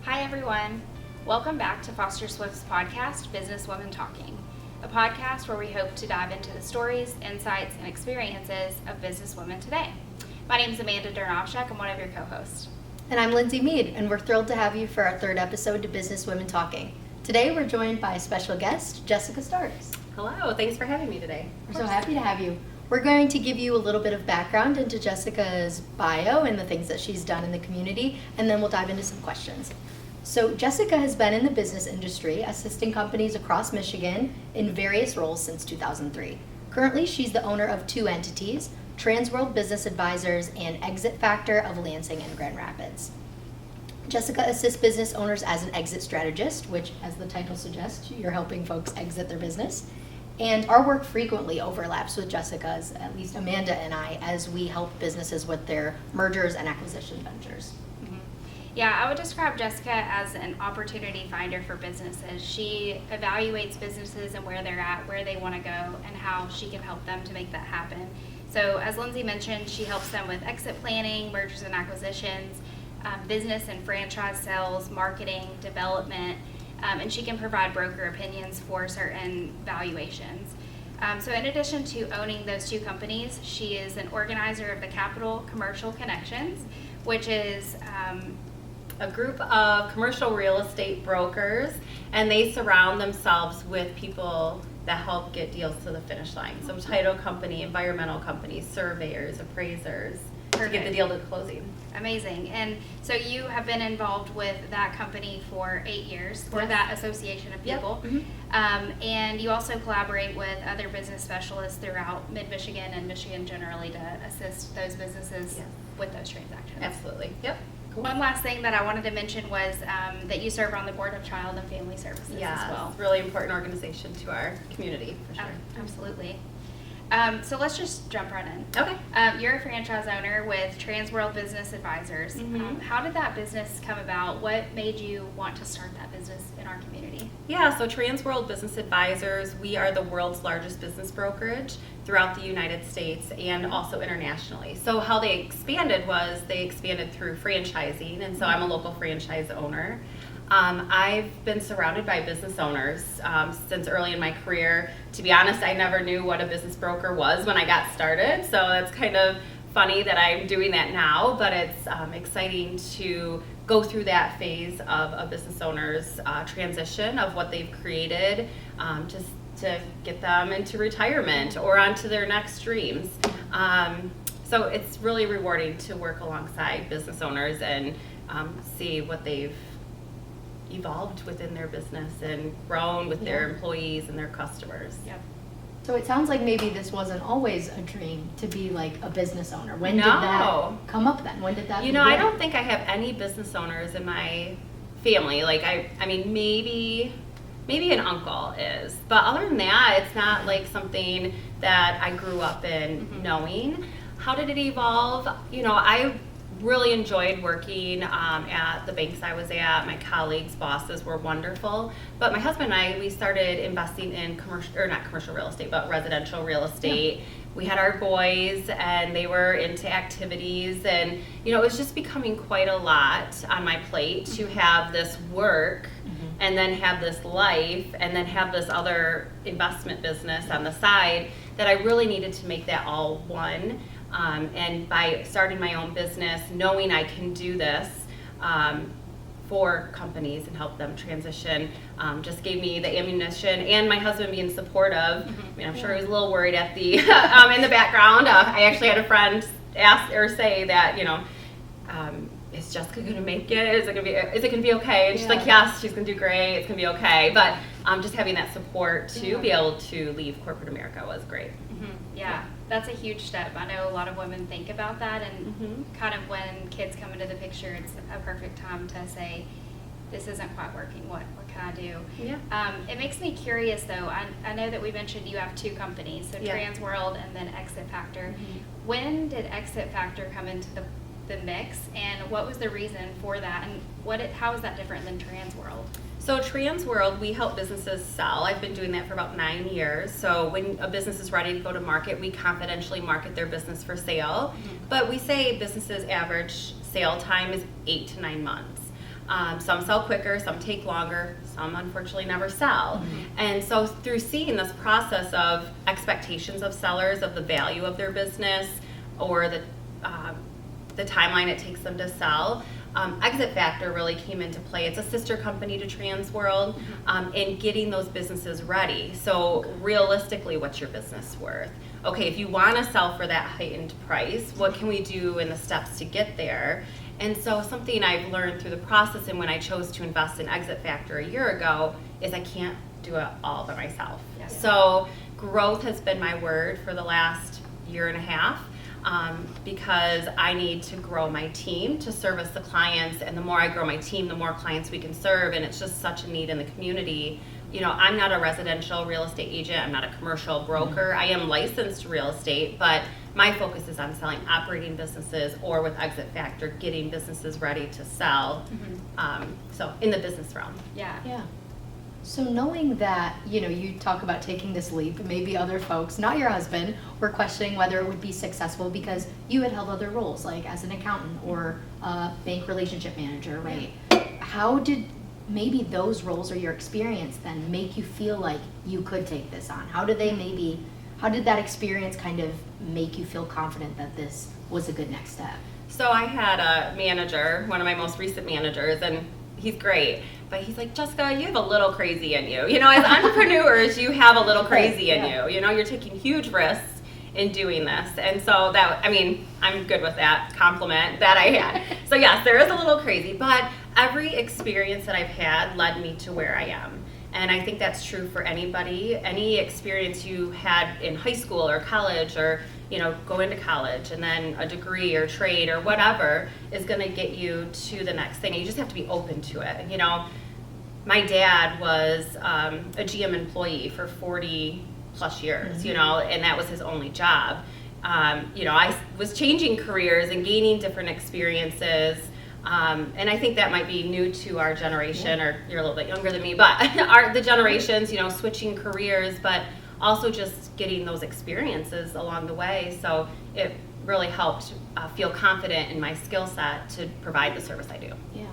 Hi everyone. Welcome back to Foster Swift's podcast, Businesswomen Talking, a podcast where we hope to dive into the stories, insights, and experiences of businesswomen today. My name is Amanda Dernovshek. I'm one of your co-hosts. And I'm Lindsey Mead, and we're thrilled to have you for our third episode to Businesswomen Talking. Today we're joined by a special guest, Jessica Starks. Hello, thanks for having me today. We're so happy to have you. We're going to give you a little bit of background into Jessica's bio and the things that she's done in the community, and then we'll dive into some questions. So Jessica has been in the business industry, assisting companies across Michigan in various roles since 2003. Currently, she's the owner of two entities, Transworld Business Advisors and Exit Factor of Lansing and Grand Rapids. Jessica assists business owners as an exit strategist, which, as the title suggests, you're helping folks exit their business. And our work frequently overlaps with Jessica's, at least Amanda and I, as we help businesses with their mergers and acquisition ventures. Yeah, I would describe Jessica as an opportunity finder for businesses. She evaluates businesses and where they're at, where they want to go, and how she can help them to make that happen. So as Lindsey mentioned, she helps them with exit planning, mergers and acquisitions, business and franchise sales, marketing, development, and she can provide broker opinions for certain valuations. So in addition to owning those two companies, she is an organizer of the Capital Commercial Connections, which is a group of commercial real estate brokers, and they surround themselves with people that help get deals to the finish line. So title company, environmental companies, surveyors, appraisers, to get the deal to the closing. Amazing. And so you have been involved with that company for 8 years, or that association of people. Yep. Mm-hmm. And you also collaborate with other business specialists throughout mid-Michigan and Michigan generally to assist those businesses with those transactions. Absolutely. Yep. Cool. One last thing that I wanted to mention was that you serve on the board of Child and Family Services as well. It's a really important organization to our community, for sure. Absolutely. So let's just jump right in. Okay. You're a franchise owner with Transworld Business Advisors. Mm-hmm. How did that business come about? What made you want to start that business in our community? Yeah, so Transworld Business Advisors, we are the world's largest business brokerage throughout the United States and also internationally. So how they expanded was they expanded through franchising, and so I'm a local franchise owner. I've been surrounded by business owners since early in my career. To be honest, I never knew what a business broker was when I got started, so that's kind of funny that I'm doing that now, but it's exciting to go through that phase of a business owner's transition of what they've created just to get them into retirement or onto their next dreams. So it's really rewarding to work alongside business owners and see what they've evolved within their business and grown with their employees and their customers. Yep. So it sounds like maybe this wasn't always a dream to be like a business owner. When did that come up then? When did that begin? I don't think I have any business owners in my family. Like I mean maybe an uncle is, but other than that, it's not like something that I grew up in knowing. How did it evolve? I really enjoyed working at the banks I was at. My colleagues, bosses were wonderful. But my husband and I, we started investing in not commercial real estate, but residential real estate. Yeah. We had our boys and they were into activities, and it was just becoming quite a lot on my plate to have this work and then have this life and then have this other investment business on the side that I really needed to make that all one. And by starting my own business, knowing I can do this for companies and help them transition, just gave me the ammunition, and my husband being supportive. I mean, I'm sure he was a little worried at the in the background. I actually had a friend ask or say that, is Jessica going to make it? Is it going to be okay? And she's like, yes, she's going to do great. It's going to be okay. But just having that support to be able to leave corporate America was great. Yeah, that's a huge step. I know a lot of women think about that, and kind of when kids come into the picture, it's a perfect time to say, this isn't quite working. What can I do? Yeah. It makes me curious, though. I know that we mentioned you have two companies, so Transworld and then Exit Factor. When did Exit Factor come into the mix, and what was the reason for that, and how is that different than Transworld? So Transworld, we help businesses sell. I've been doing that for about 9 years. So when a business is ready to go to market, we confidentially market their business for sale. But we say businesses' average sale time is 8 to 9 months. Some sell quicker, some take longer, some unfortunately never sell. And so through seeing this process of expectations of sellers, of the value of their business, or the timeline it takes them to sell, Exit Factor really came into play. It's a sister company to Transworld, in getting those businesses ready. So realistically, what's your business worth? Okay, if you want to sell for that heightened price, what can we do in the steps to get there? And so something I've learned through the process, and when I chose to invest in Exit Factor a year ago, is I can't do it all by myself. Yes. So growth has been my word for the last year and a half, because I need to grow my team to service the clients, and the more I grow my team, the more clients we can serve, and it's just such a need in the community. You know, I'm not a residential real estate agent, I'm not a commercial broker. I am licensed real estate, but my focus is on selling operating businesses, or with Exit Factor, getting businesses ready to sell. So in the business realm. Yeah. So knowing that, you know, you talk about taking this leap, maybe other folks, not your husband, were questioning whether it would be successful because you had held other roles, like as an accountant or a bank relationship manager, right? How did maybe those roles or your experience then make you feel like you could take this on? How did that experience kind of make you feel confident that this was a good next step? So I had a manager, one of my most recent managers, and he's great, but he's like, Jessica, you have a little crazy in you. You know, as entrepreneurs, you have a little crazy in you. You know, you're taking huge risks in doing this. And so that, I mean, I'm good with that compliment that I had. So yes, there is a little crazy, but every experience that I've had led me to where I am. And I think that's true for anybody. Any experience you had in high school or college, or, you know, go into college and then a degree or trade or whatever is going to get you to the next thing. You just have to be open to it. You know, my dad was a GM employee for 40 plus years, you know, and that was his only job. You know, I was changing careers and gaining different experiences. And I think that might be new to our generation, or you're a little bit younger than me, but the generations, you know, switching careers, but also just getting those experiences along the way. So it really helped feel confident in my skill set to provide the service I do. Yeah.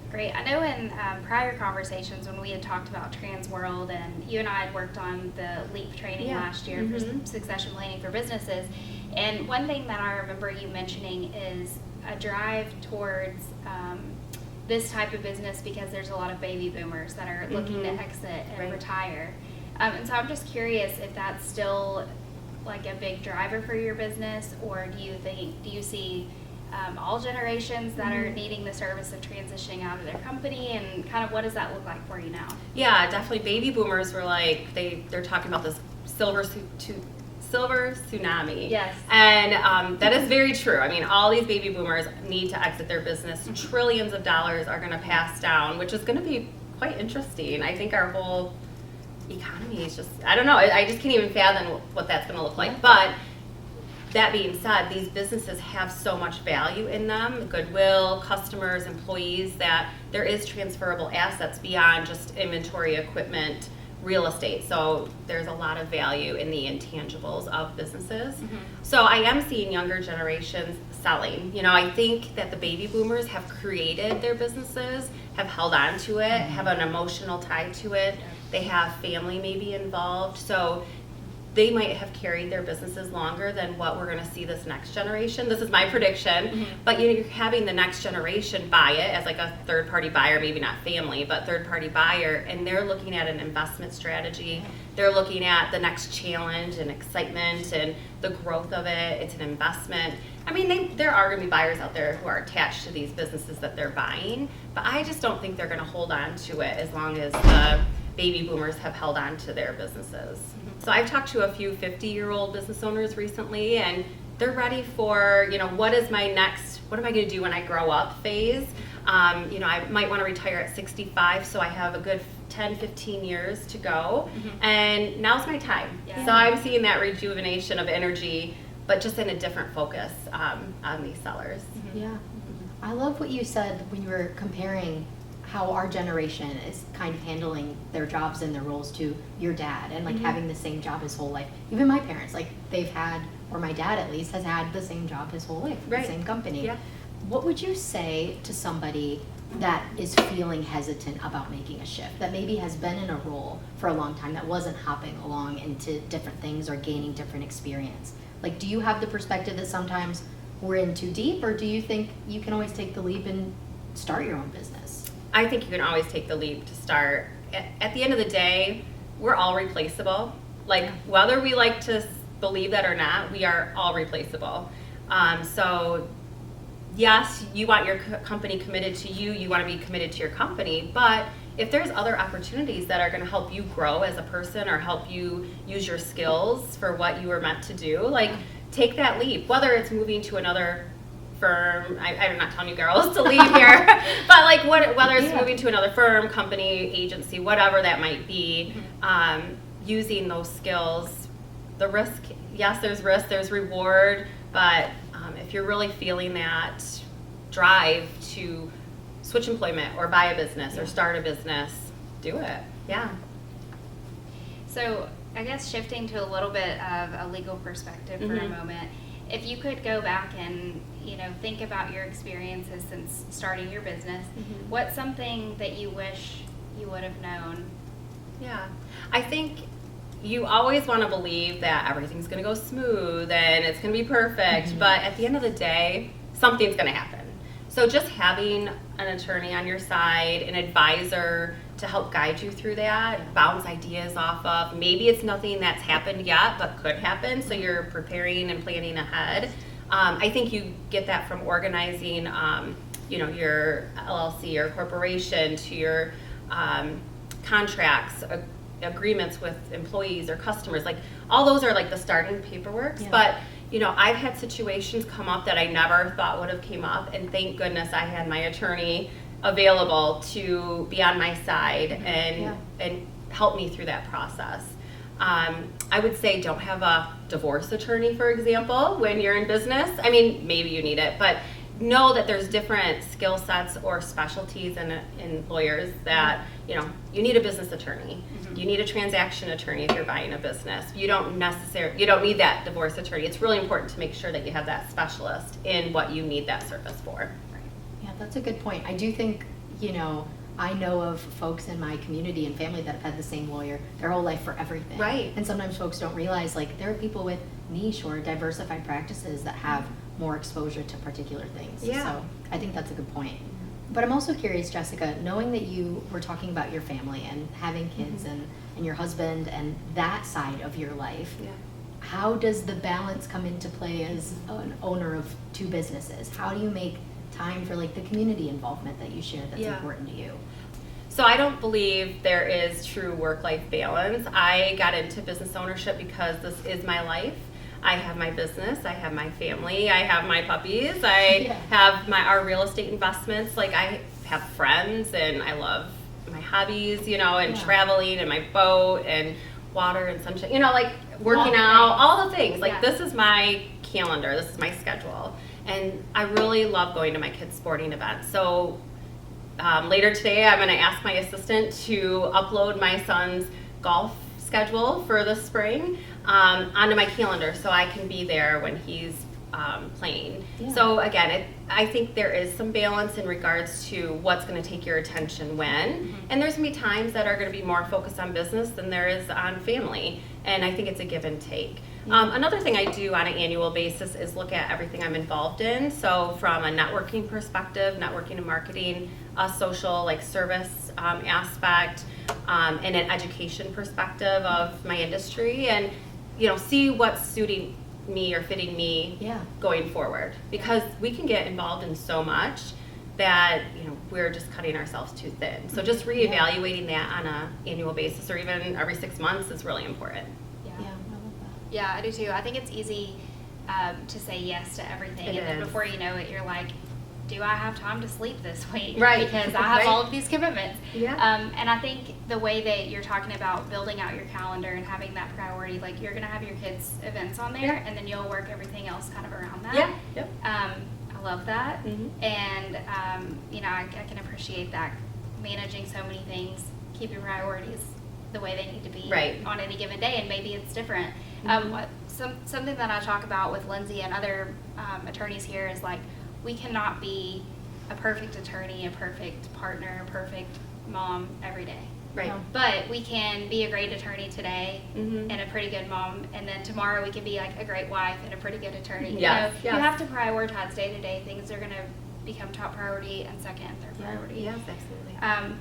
Great. I know in prior conversations when we had talked about Transworld, and you and I had worked on the LEAP training last year for succession planning for businesses, and one thing that I remember you mentioning is a drive towards this type of business because there's a lot of baby boomers that are looking to exit and retire. And so I'm just curious if that's still like a big driver for your business, or do you see all generations that are needing the service of transitioning out of their company, and kind of what does that look like for you now? Yeah, definitely. Baby boomers were like, they're talking about this silver tsunami. Yes. And that is very true. I mean, all these baby boomers need to exit their business. Trillions of dollars are going to pass down, which is going to be quite interesting. I think our whole economy is just, I don't know, I just can't even fathom what that's going to look like. But that being said, these businesses have so much value in them, goodwill, customers, employees, that there is transferable assets beyond just inventory, equipment, real estate. So there's a lot of value in the intangibles of businesses. So I am seeing younger generations selling. You know, I think that the baby boomers have created their businesses, have held on to it, have an emotional tie to it. They have family maybe involved. So they might have carried their businesses longer than what we're going to see this next generation. This is my prediction. But you're having the next generation buy it as like a third-party buyer, maybe not family, but third-party buyer, and they're looking at an investment strategy. They're looking at the next challenge and excitement and the growth of it. It's an investment. I mean, there are going to be buyers out there who are attached to these businesses that they're buying, but I just don't think they're going to hold on to it as long as the baby boomers have held on to their businesses. So I've talked to a few 50-year-old business owners recently, and they're ready for, you know, what am I going to do when I grow up phase. You know, I might want to retire at 65, so I have a good 10, 15 years to go, and now's my time. So I'm seeing that rejuvenation of energy, but just in a different focus on these sellers. Yeah. I love what you said when you were comparing how our generation is kind of handling their jobs and their roles to your dad, and like having the same job his whole life. Even my parents, like they've had, or my dad at least, has had the same job his whole life, the same company. What would you say to somebody that is feeling hesitant about making a shift, that maybe has been in a role for a long time, that wasn't hopping along into different things or gaining different experience? Like, do you have the perspective that sometimes we're in too deep, or do you think you can always take the leap and start your own business? I think you can always take the leap to start. At the end of the day, we're all replaceable. Like, whether we like to believe that or not, we are all replaceable. So yes, you want your company committed to you, you want to be committed to your company, but if there's other opportunities that are going to help you grow as a person or help you use your skills for what you were meant to do, like, take that leap. Whether it's moving to another firm, I'm not telling you girls to leave here, but like whether it's moving to another firm, company, agency, whatever that might be, using those skills, the risk, yes, there's risk, there's reward, but if you're really feeling that drive to switch employment or buy a business or start a business, do it. Yeah. So I guess shifting to a little bit of a legal perspective for a moment, if you could go back and, you know, think about your experiences since starting your business, what's something that you wish you would have known? Yeah. I think you always want to believe that everything's going to go smooth and it's going to be perfect, but at the end of the day, something's going to happen. So just having an attorney on your side, an advisor to help guide you through that, bounce ideas off of. Maybe it's nothing that's happened yet, but could happen, so you're preparing and planning ahead. I think you get that from organizing, you know, your LLC or corporation to your contracts, agreements with employees or customers. Like, all those are like the starting paperwork. But you know, I've had situations come up that I never thought would have came up, and thank goodness I had my attorney available to be on my side and help me through that process. I would say don't have a divorce attorney, for example, when you're in business. I mean, maybe you need it, but know that there's different skill sets or specialties in lawyers that, you know, you need a business attorney. You need a transaction attorney if you're buying a business. You don't need that divorce attorney. It's really important to make sure that you have that specialist in what you need that service for. Yeah, that's a good point. I do think, you know, I know of folks in my community and family that have had the same lawyer their whole life for everything. Right. And sometimes folks don't realize, like, there are people with niche or diversified practices that have more exposure to particular things. Yeah. So I think that's a good point. But I'm also curious, Jessica, knowing that you were talking about your family and having kids and your husband and that side of your life, how does the balance come into play as an owner of two businesses? How do you make time for, like, the community involvement that you share that's important to you? So I don't believe there is true work-life balance. I got into business ownership because this is my life. I have my business, I have my family, I have my puppies, I have our real estate investments. Like, I have friends, and I love my hobbies, you know, and traveling, and my boat, and water and sunshine, you know, like working out, all the things. Like, this is my calendar, this is my schedule. And I really love going to my kids' sporting events. So later today, I'm going to ask my assistant to upload my son's golf schedule for the spring onto my calendar so I can be there when he's playing. So again, I think there is some balance in regards to what's going to take your attention when, and there's going to be times that are going to be more focused on business than there is on family, and I think it's a give and take. Another thing I do on an annual basis is look at everything I'm involved in. So from a networking perspective, networking and marketing, a social, like, service aspect, and an education perspective of my industry, and, you know, see what's suiting me or fitting me going forward, because we can get involved in so much that, you know, we're just cutting ourselves too thin. So just reevaluating that on an annual basis or even every 6 months is really important. Yeah, I do too. I think it's easy to say yes to everything, and then before you know it, you're like, do I have time to sleep this week? Right. Because I have all of these commitments. Yeah. And I think the way that you're talking about building out your calendar and having that priority, like, you're going to have your kids' events on there, and then you'll work everything else kind of around that. Yeah. Yep. I love that. And, you know, I can appreciate that, managing so many things, keeping priorities the way they need to be on any given day, and maybe it's different. Something that I talk about with Lindsey and other attorneys here is, like, we cannot be a perfect attorney, a perfect partner, a perfect mom every day. Right. No. But we can be a great attorney today Mhm. and a pretty good mom, and then tomorrow we can be like a great wife and a pretty good attorney. Yes, You yes. you have to prioritize day to day things that are going to become top priority and second and third priority. Yes, absolutely.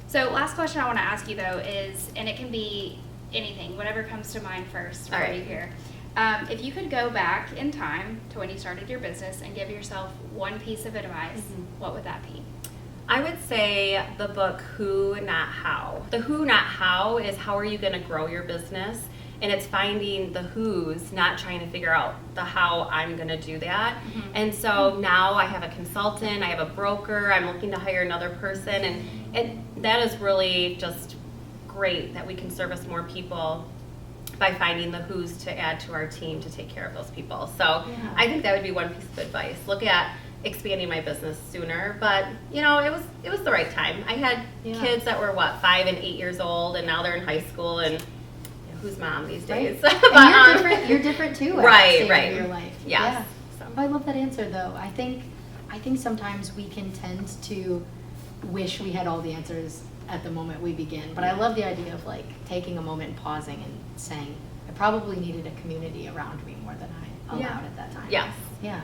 So last question I want to ask you though is, and it can be anything, whatever comes to mind first for All right. you here. If you could go back in time to when you started your business and give yourself one piece of advice, what would that be? I would say the book Who, Not How. The who, not how is how are you going to grow your business? And it's finding the who's, not trying to figure out the how I'm going to do that. And so now I have a consultant, I have a broker, I'm looking to hire another person, and that is really just great that we can service more people by finding the who's to add to our team to take care of those people. So I think that would be one piece of advice. Look at expanding my business sooner, but it was the right time. I had kids that were 5 and 8 years old, and now they're in high school, and who's mom these days? Right. But, And you're different too. At Right, the stage right. Of your life. Yes. Yeah. So. Oh, I love that answer though. I think sometimes we can tend to wish we had all the answers at the moment we begin. But I love the idea of like taking a moment and pausing and saying, I probably needed a community around me more than I allowed at that time. Yes. Yeah.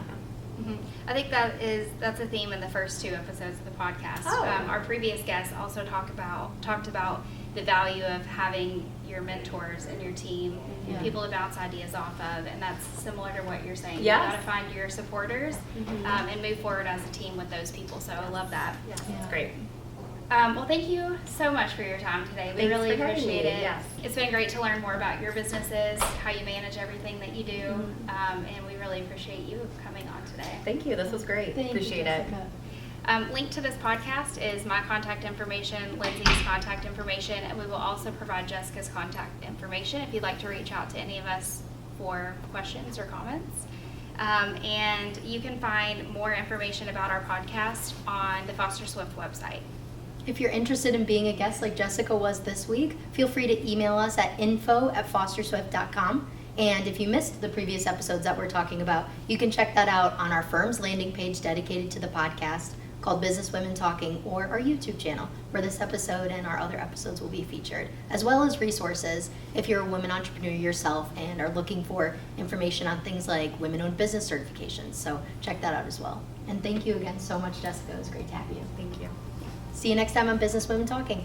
I think that's a theme in the first 2 episodes of the podcast. Oh. Our previous guests also talked about the value of having your mentors and your team, Yeah. people to bounce ideas off of, and that's similar to what you're saying. Yes. You got to find your supporters and move forward as a team with those people. So I love that. Yes, Yeah. it's great. Well, thank you so much for your time today. We Thanks really for having appreciate me. it. Yes. It's been great to learn more about your businesses, how you manage everything that you do, and we really appreciate you coming on today. Thank you. This was great. Thank Appreciate you, it. Jessica. Link to this podcast is my contact information, Lindsey's contact information, and we will also provide Jessica's contact information if you'd like to reach out to any of us for questions or comments. And you can find more information about our podcast on the Foster Swift website. If you're interested in being a guest like Jessica was this week, feel free to email us at info@fosterswift.com. And if you missed the previous episodes that we're talking about, you can check that out on our firm's landing page dedicated to the podcast called Businesswomen Talking, or our YouTube channel, where this episode and our other episodes will be featured, as well as resources if you're a women entrepreneur yourself and are looking for information on things like women-owned business certifications. So check that out as well. And thank you again so much, Jessica. It was great to have you. Thank you. See you next time on Businesswomen Talking.